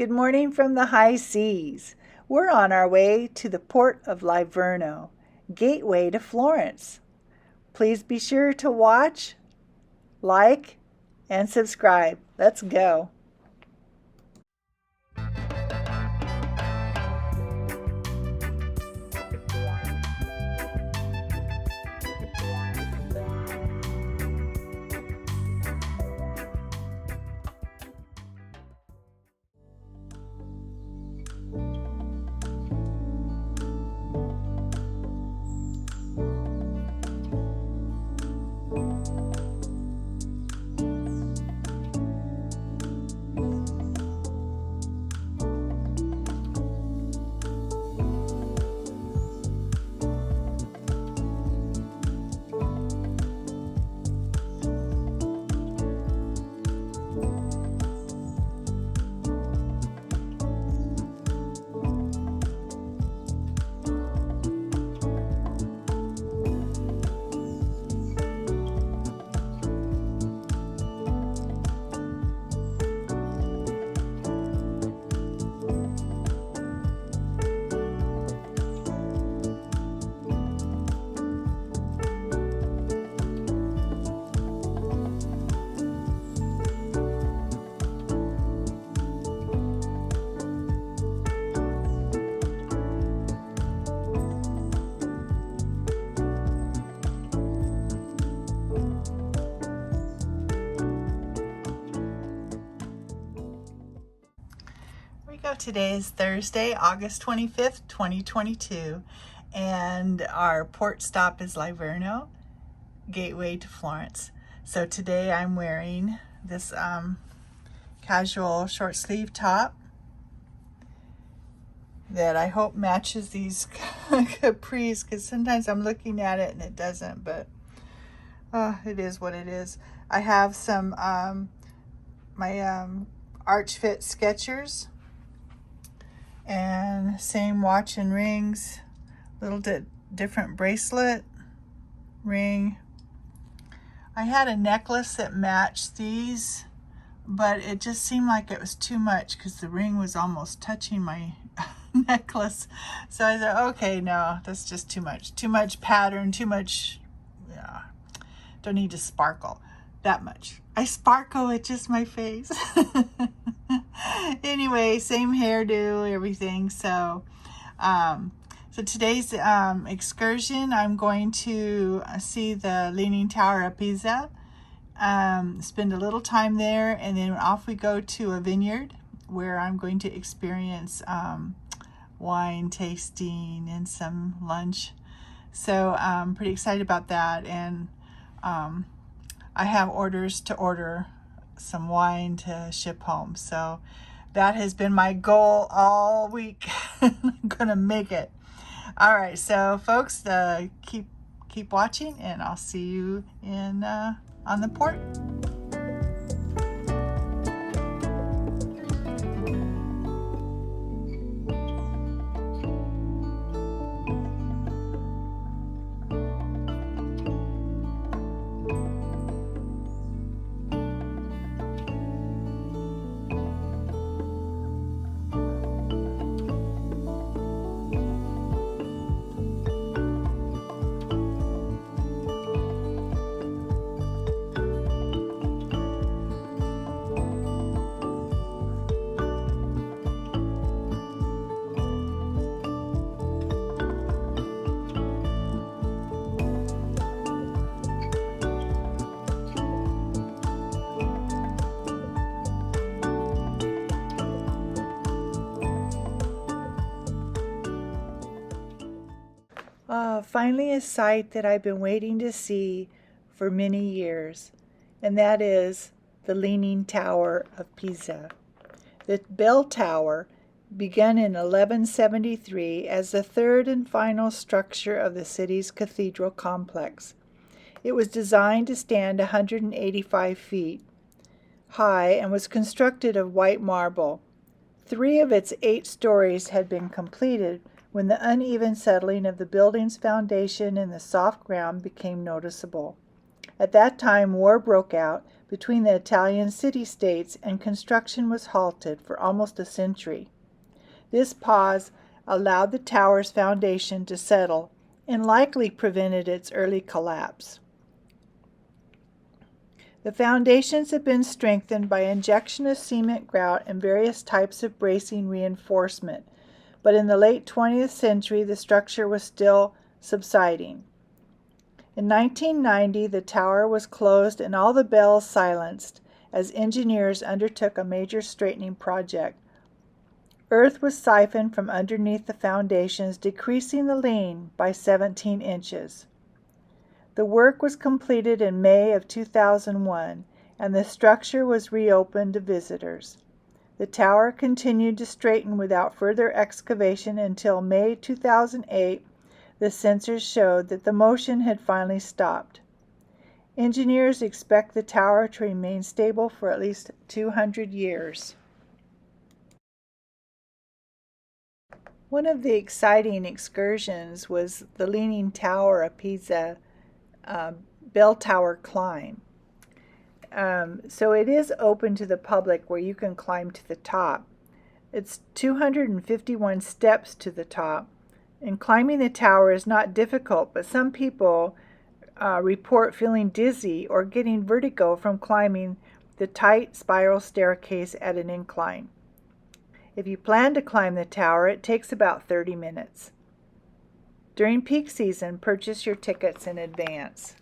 Good morning from the high seas. We're on our way to the port of Livorno, gateway to Florence. Please be sure to watch, like, and subscribe. Let's go. Today is Thursday, August 25th, 2022, and our port stop is Livorno, gateway to Florence. So today I'm wearing this casual short sleeve top that I hope matches these capris, because sometimes I'm looking at it and it doesn't, but it is what it is. I have some my Arch Fit Skechers, and same watch and rings, little different bracelet, ring. I had a necklace that matched these, but it just seemed like it was too much because the ring was almost touching my necklace. So I thought, okay, no, that's just too much pattern, too much, yeah, don't need to sparkle that much. I sparkle with just my face. Anyway, same hairdo, everything. So today's excursion, I'm going to see the Leaning Tower of Pisa, spend a little time there, and then off we go to a vineyard where I'm going to experience wine tasting and some lunch. So I'm pretty excited about that, and I have orders to order some wine to ship home. So that has been my goal all week. I'm gonna make it. All right, so folks, keep watching, and I'll see you in on the port. Finally a sight that I've been waiting to see for many years, and that is the Leaning Tower of Pisa. The bell tower began in 1173 as the third and final structure of the city's cathedral complex. It was designed to stand 185 feet high and was constructed of white marble. 3 of its 8 stories had been completed when the uneven settling of the building's foundation in the soft ground became noticeable. At that time, war broke out between the Italian city-states, and construction was halted for almost a century. This pause allowed the tower's foundation to settle and likely prevented its early collapse. The foundations have been strengthened by injection of cement grout and various types of bracing reinforcement, but in the late 20th century the structure was still subsiding. In 1990, the tower was closed and all the bells silenced as engineers undertook a major straightening project. Earth was siphoned from underneath the foundations, decreasing the lean by 17 inches. The work was completed in May of 2001, and the structure was reopened to visitors. The tower continued to straighten without further excavation until May 2008. The sensors showed that the motion had finally stopped. Engineers expect the tower to remain stable for at least 200 years. One of the exciting excursions was the Leaning Tower of Pisa bell tower climb. So it is open to the public where you can climb to the top. It's 251 steps to the top. And climbing the tower is not difficult, but some people report feeling dizzy or getting vertigo from climbing the tight spiral staircase at an incline. If you plan to climb the tower, it takes about 30 minutes. During peak season, purchase your tickets in advance.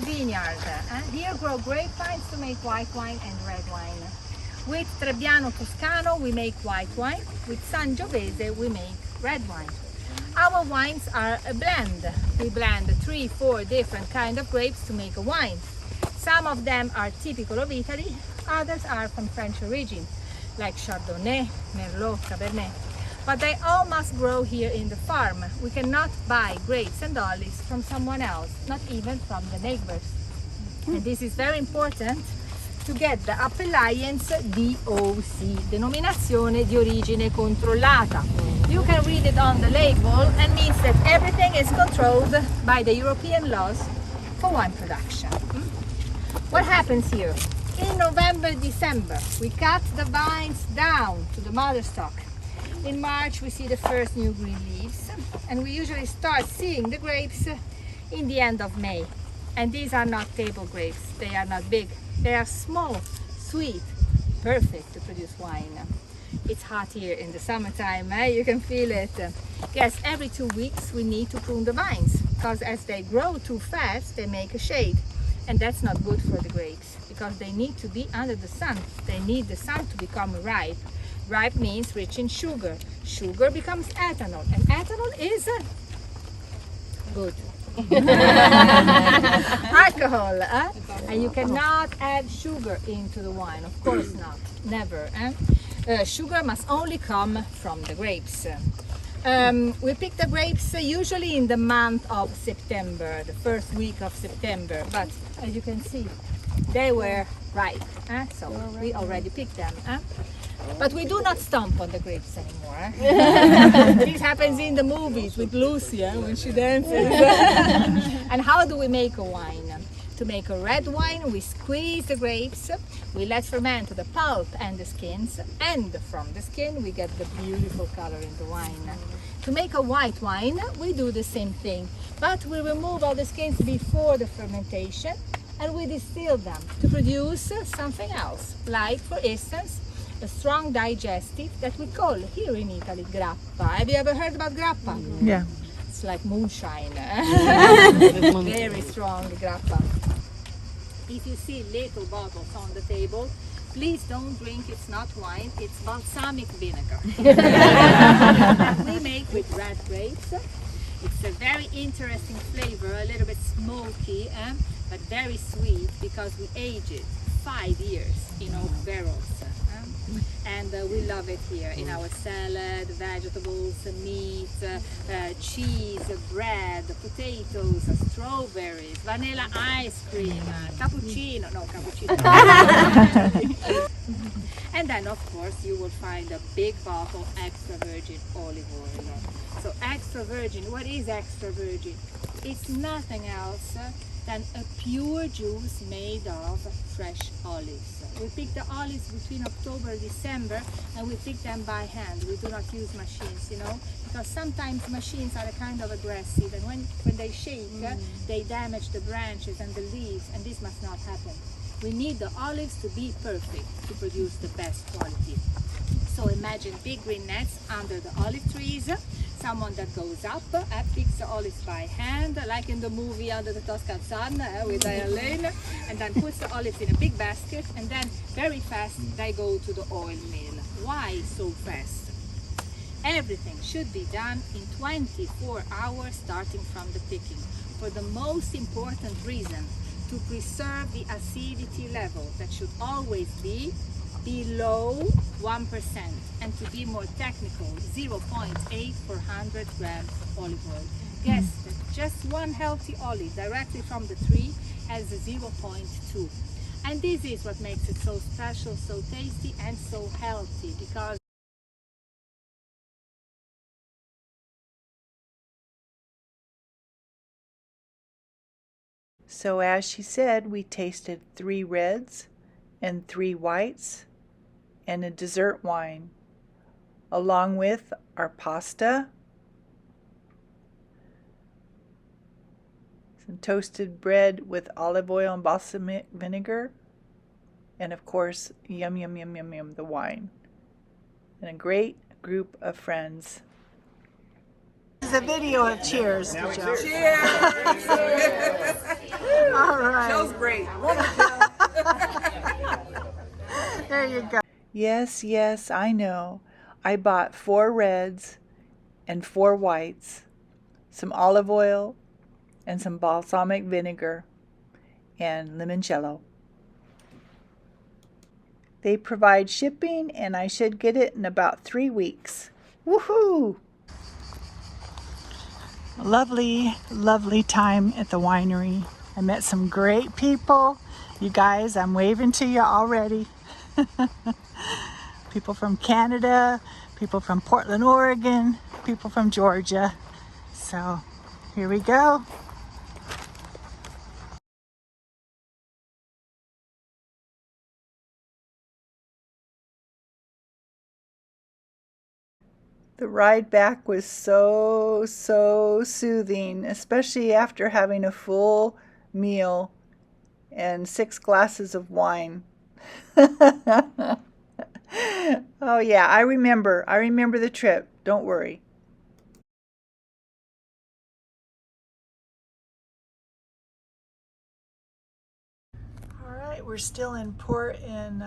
Vineyard. Here grow grapevines to make white wine and red wine. With Trebbiano Toscano we make white wine. With Sangiovese we make red wine. Our wines are a blend. We blend 3-4 different kinds of grapes to make a wine. Some of them are typical of Italy, others are from French origin, like Chardonnay, Merlot, Cabernet. But they all must grow here in the farm. We cannot buy grapes and olives from someone else, not even from the neighbors. And this is very important to get the appellations DOC, denominazione di origine controllata. You can read it on the label and means that everything is controlled by the European laws for wine production. What happens here? In November, December, we cut the vines down to the mother stalk. In March we see the first new green leaves, and we usually start seeing the grapes in the end of May. And these are not table grapes. They are not big. They are small, sweet, perfect to produce wine. It's hot here in the summertime, eh? You can feel it. Yes, every 2 weeks we need to prune the vines, because as they grow too fast, they make a shade. And that's not good for the grapes, because they need to be under the sun. They need the sun to become ripe. Ripe means rich in sugar. Sugar becomes ethanol, and ethanol is good. Alcohol, and you cannot add sugar into the wine, of course not, never. Sugar must only come from the grapes. We pick the grapes usually in the month of September, the first week of September, but as you can see, they were ripe, so we already picked them. But we do not stomp on the grapes anymore. This happens in the movies with Lucia when she dances. And how do we make a wine? To make a red wine, we squeeze the grapes, we let ferment the pulp and the skins, and from the skin we get the beautiful color in the wine. To make a white wine, we do the same thing, but we remove all the skins before the fermentation and we distill them to produce something else, like for instance, a strong digestive that we call here in Italy grappa. Have you ever heard about grappa? Yeah. It's like moonshine. Very strong grappa. If you see little bottles on the table, please don't drink, it's not wine, it's balsamic vinegar. That we make with red grapes. It's a very interesting flavor, a little bit smoky, but very sweet, because we age it 5 years in oak barrels. And we love it here in our salad, vegetables, meat, cheese, bread, potatoes, strawberries, vanilla ice cream, cappuccino, no cappuccino. And then of course you will find a big bottle extra virgin olive oil. So extra virgin, what is extra virgin? It's nothing else than a pure juice made of fresh olives. We pick the olives between October and December, and we pick them by hand. We do not use machines, you know, because sometimes machines are kind of aggressive, and when they shake, they damage the branches and the leaves, and this must not happen. We need the olives to be perfect to produce the best quality. So imagine big green nets under the olive trees, someone that goes up, picks the olives by hand, like in the movie Under the Tuscan Sun with Diane Lane, and then puts the olives in a big basket, and then very fast they go to the oil mill. Why so fast? Everything should be done in 24 hours starting from the picking, for the most important reason, to preserve the acidity level that should always be below 1%, and to be more technical, 0.8 per 100 grams olive oil. Guess that just one healthy olive directly from the tree has a 0.2. And this is what makes it so special, so tasty and so healthy, because So as she said, we tasted 3 reds and 3 whites and a dessert wine, along with our pasta, some toasted bread with olive oil and balsamic vinegar, and of course, yum, yum, yum, yum, yum, the wine, and a great group of friends. This is a video of cheers. Cheers! All right. Joe's great. There you go. Yes, yes, I know. I bought 4 reds and 4 whites, some olive oil, and some balsamic vinegar, and limoncello. They provide shipping, and I should get it in about 3 weeks. Woohoo! Lovely, lovely time at the winery. I met some great people. You guys, I'm waving to you already. People from Canada, people from Portland, Oregon, people from Georgia. So here we go. The ride back was so soothing, especially after having a full meal and 6 glasses of wine. Oh yeah, I remember the trip. Don't worry. All right, we're still in port in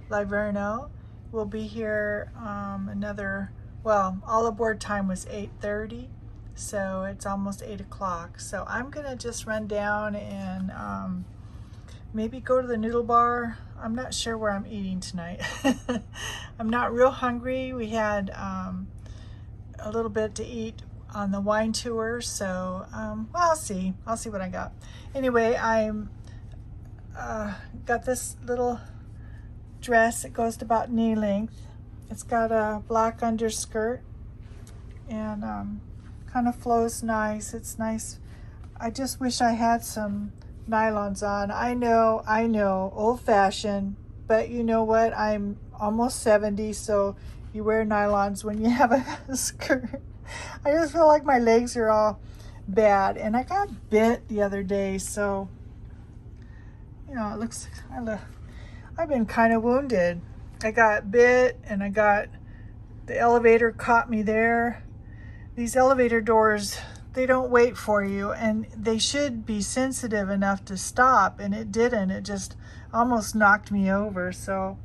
Livorno. We'll be here all aboard time was 8:30, so it's almost 8 o'clock. So I'm gonna just run down and maybe go to the noodle bar. I'm not sure where I'm eating tonight. I'm not real hungry. We had a little bit to eat on the wine tour, so well, I'll see what I got. Anyway, I'm got this little dress. It goes to about knee length. It's got a black underskirt and kind of flows nice. It's nice. I just wish I had some nylons on. I know, old-fashioned, but you know what? I'm almost 70, so you wear nylons when you have a skirt. I just feel like my legs are all bad, and I got bit the other day, so you know, it looks I've been kind of wounded. I got bit, and the elevator caught me there. These elevator doors, they don't wait for you, and they should be sensitive enough to stop, and it didn't. It just almost knocked me over. So,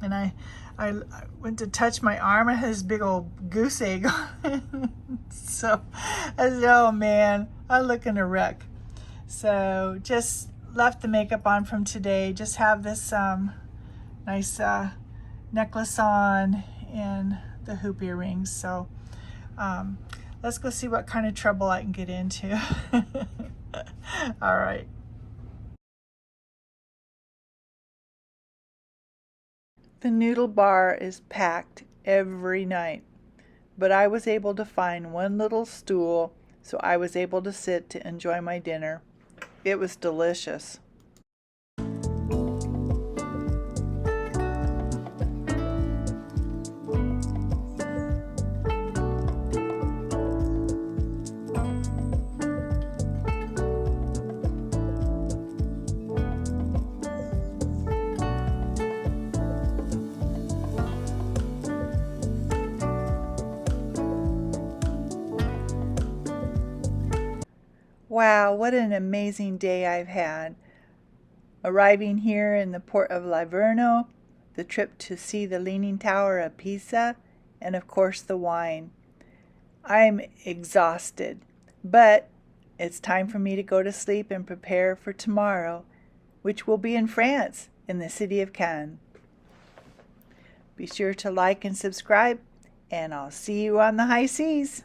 and I went to touch my arm. I had this big old goose egg on it. So I said, oh man, I'm looking a wreck. So just left the makeup on from today. Just have this nice necklace on and the hoop earrings. So let's go see what kind of trouble I can get into. All right. The noodle bar is packed every night, but I was able to find one little stool, so I was able to sit to enjoy my dinner. It was delicious. Wow, what an amazing day I've had. Arriving here in the port of Livorno, the trip to see the Leaning Tower of Pisa, and of course the wine. I'm exhausted, but it's time for me to go to sleep and prepare for tomorrow, which will be in France, in the city of Cannes. Be sure to like and subscribe, and I'll see you on the high seas.